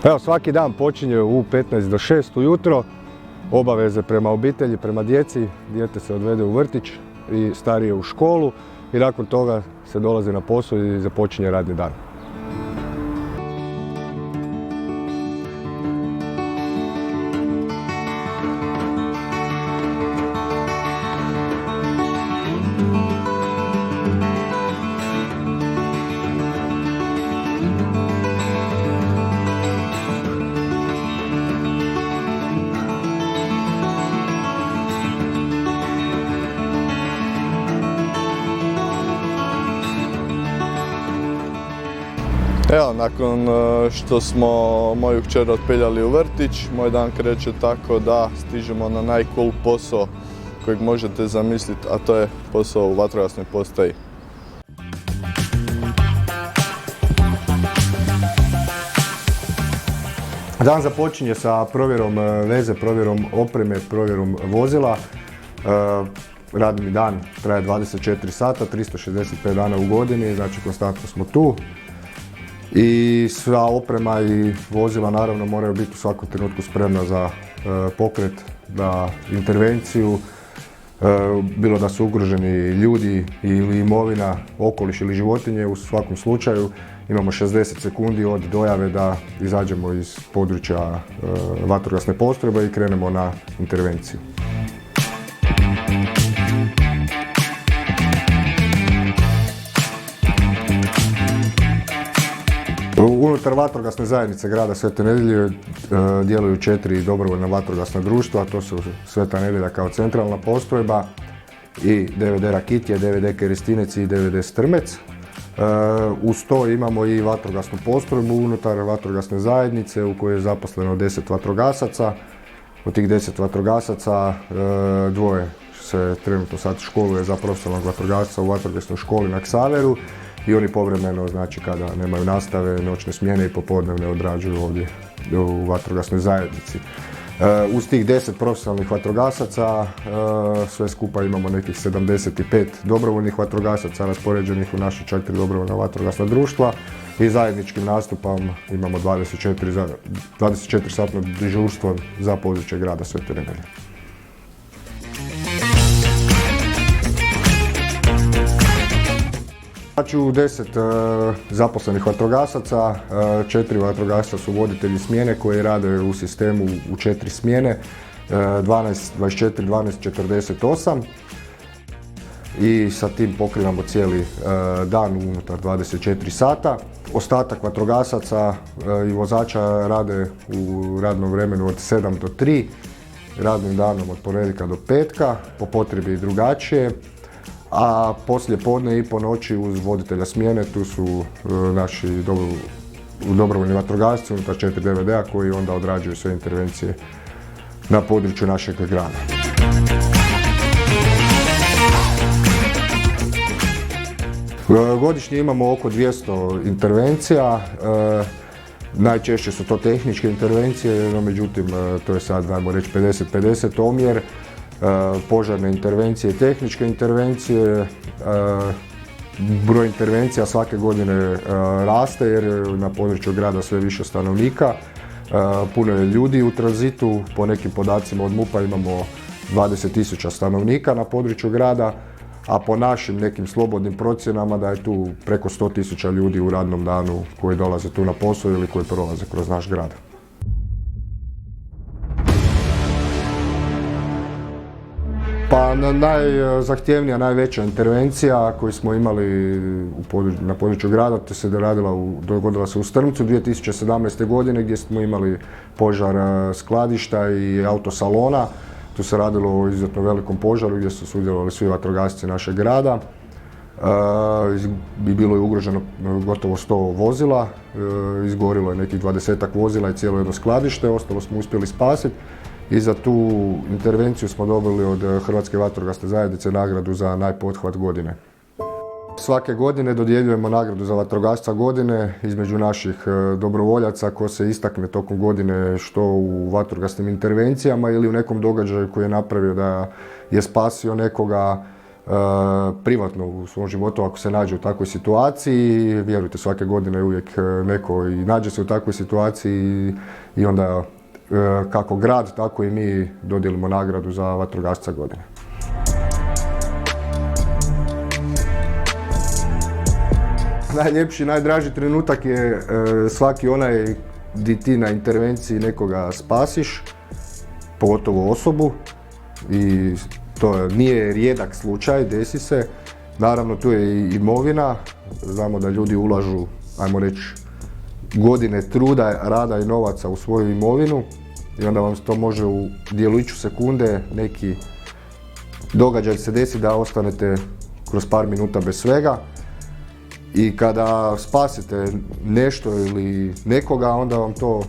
Evo, svaki dan počinje u 15 do 6 ujutro, obaveze prema obitelji, prema djeci, dijete se odvede u vrtić i starije u školu i nakon toga se dolazi na posao i započinje radni dan. Evo, nakon što smo moju kćer otpeljali u vrtić, moj dan kreće tako da stižemo na najcool posao kojeg možete zamisliti, a to je posao u vatrogasnoj postaji. Dan započinje sa provjerom veze, provjerom opreme, provjerom vozila. Radni dan traje 24 sata, 365 dana u godini, znači konstantno smo tu. I sva oprema i vozila naravno moraju biti u svakom trenutku spremna za pokret, za intervenciju, bilo da su ugroženi ljudi ili imovina, okoliš ili životinje. U svakom slučaju imamo 60 sekundi od dojave da izađemo iz područja vatrogasne postrojbe i krenemo na intervenciju. Unutar vatrogasne zajednice grada Svete Nedjelje djeluju 4 dobrovoljna vatrogasna društva, to su Sveta Nedjelja kao centralna postrojba i DVD Rakitje, DVD Kerestinec i DVD Strmec. Uz to imamo i vatrogasnu postrojbu unutar vatrogasne zajednice u kojoj je zaposleno 10 vatrogasaca. Od tih 10 vatrogasaca dvoje se trenutno sad školuje za profesionalnog vatrogasca u vatrogasnoj školi na Ksaveru. I oni povremeno, znači kada nemaju nastave, noćne smjene i popodnevne odrađuju ovdje u vatrogasnoj zajednici. Uz tih 10 profesionalnih vatrogasaca sve skupa imamo nekih 75 dobrovoljnih vatrogasaca raspoređenih u naše 4 dobrovoljna vatrogasna društva i zajedničkim nastupom imamo 24-satno dežurstvo za područje grada Svete Nedjelje. Znači u 10 zaposlenih vatrogasaca, 4 vatrogasca su voditelji smjene koji rade u sistemu u 4 smjene, 12, 24, 12, 48 i sa tim pokrivamo cijeli dan unutar 24 sata. Ostatak vatrogasaca i vozača rade u radnom vremenu od 7 do 3, radnim danom od ponedjeljka do petka, po potrebi drugačije. A poslije podne i po noći uz voditelja smjene tu su naši dobrovoljni vatrogasci unutar 4 DVD-a koji onda odrađuju sve intervencije na području našeg grada. Godišnje imamo oko 200 intervencija, najčešće su to tehničke intervencije, no međutim to je sad, dajmo reći, 50-50 omjer. Požarne intervencije i tehničke intervencije. Broj intervencija svake godine raste jer je na području grada sve više stanovnika. Puno je ljudi u tranzitu, po nekim podacima od MUP-a imamo 20.000 stanovnika na području grada, a po našim nekim slobodnim procjenama da je tu preko 100.000 ljudi u radnom danu koji dolaze tu na posao ili koji prolaze kroz naš grad. Pa najzahtjevnija, najveća intervencija koju smo imali na području grada, to se dogodila se u Strmcu 2017. godine gdje smo imali požar skladišta i autosalona. Tu se radilo o izuzetno velikom požaru gdje su sudjelovali svi vatrogasci našeg grada. Bilo je ugroženo gotovo 100 vozila, izgorilo je nekih 20-ak vozila i cijelo jedno skladište, ostalo smo uspjeli spasiti. I za tu intervenciju smo dobili od Hrvatske vatrogasne zajednice nagradu za najpothvat godine. Svake godine dodjeljujemo nagradu za vatrogasca godine između naših dobrovoljaca ko se istakne tokom godine što u vatrogasnim intervencijama ili u nekom događaju koji je napravio da je spasio nekoga, privatno u svom životu ako se nađe u takvoj situaciji. Vjerujte, svake godine uvijek neko i nađe se u takvoj situaciji i onda kako grad, tako i mi dodijelimo nagradu za vatrogasca godine. Najljepši, najdraži trenutak je svaki onaj di ti na intervenciji nekoga spasiš, pogotovo osobu, i to nije rijedak slučaj, desi se. Naravno, tu je i imovina, znamo da ljudi ulažu, ajmo reći, godine truda, rada i novaca u svoju imovinu i onda vam to može u djelujuću sekunde neki događaj se desi da ostanete kroz par minuta bez svega. I kada spasite nešto ili nekoga, onda vam to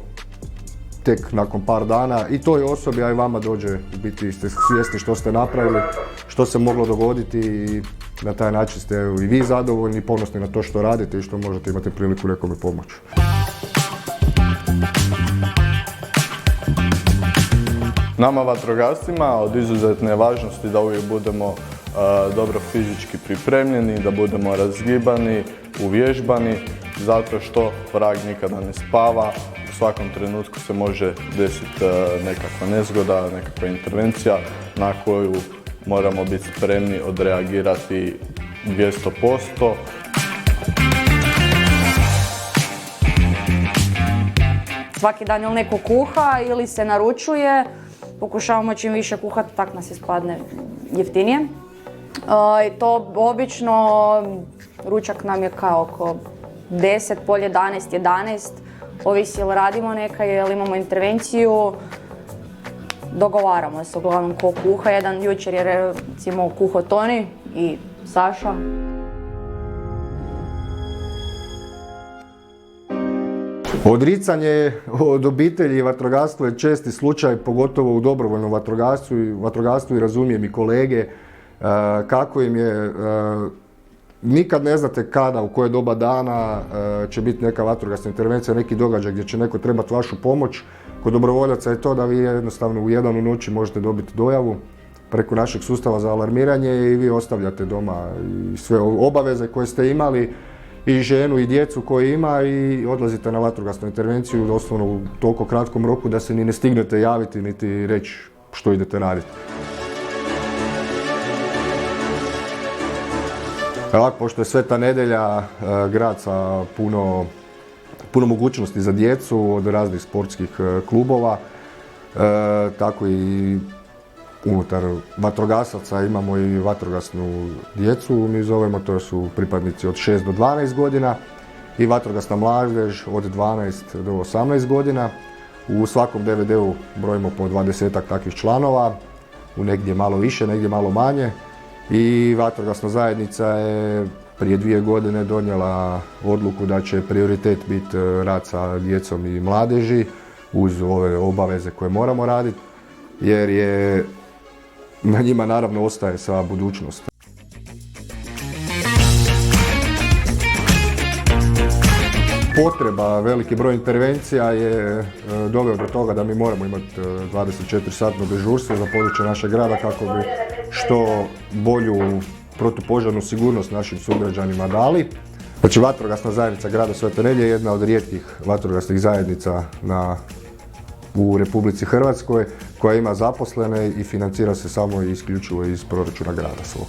tek nakon par dana i toj osobi, a i vama dođe, u biti ste svjesni što ste napravili, što se moglo dogoditi i na taj način ste i vi zadovoljni i ponosni na to što radite i što možete imati priliku nekome pomoći. Nama vatrogascima od izuzetne važnosti da uvijek budemo dobro fizički pripremljeni, da budemo razgibani, uvježbani, zato što vrag nikada ne spava. U svakom trenutku se može desiti nekakva nezgoda, nekakva intervencija na koju moramo biti spremni odreagirati 200%. Svaki dan ili neko kuha ili se naručuje, pokušavamo čim više kuhati, tak nas ispadne jeftinije. I to obično, ručak nam je kao oko 10, polje 11, 11, ovisi ili radimo nekaj ili imamo intervenciju, dogovaramo se uglavnom ko kuha. Jedan jučer je recimo kuhao Toni i Saša. Odricanje od obitelji i vatrogastvo je česti slučaj, pogotovo u dobrovoljnom vatrogastvu i razumijem i kolege kako im je, nikad ne znate kada, u koje doba dana će biti neka vatrogasna intervencija, neki događaj gdje će neko trebati vašu pomoć. Kod dobrovoljaca je to da vi jednostavno u 1 u noći možete dobiti dojavu preko našeg sustava za alarmiranje i vi ostavljate doma i sve obaveze koje ste imali, i ženu i djecu koje ima, i odlazite na vatrogasnu intervenciju doslovno u toliko kratkom roku da se ni ne stignete javiti niti reći što idete raditi. Ovako, pošto je Sveta nedjelja, grad sa puno mogućnosti za djecu od raznih sportskih klubova, tako i unutar vatrogasaca imamo i vatrogasnu djecu, mi zovemo, to su pripadnici od 6 do 12 godina i vatrogasna mladež od 12 do 18 godina. U svakom DVD-u brojimo po 20-ak takvih članova, u negdje malo više, negdje malo manje. I vatrogasna zajednica je prije 2 godine donijela odluku da će prioritet biti rad sa djecom i mladeži uz ove obaveze koje moramo raditi, jer je na njima naravno ostaje sva budućnost. Potreba, veliki broj intervencija je doveo do toga da mi moramo imati 24-satno dežurstvo za područje našeg grada kako bi što bolju protupožarnu sigurnost našim sugrađanima dali. Znači, vatrogasna zajednica grada Svete Nedelje je jedna od rijetkih vatrogasnih zajednica u Republici Hrvatskoj koja ima zaposlene i financira se samo i isključivo iz proračuna grada svog.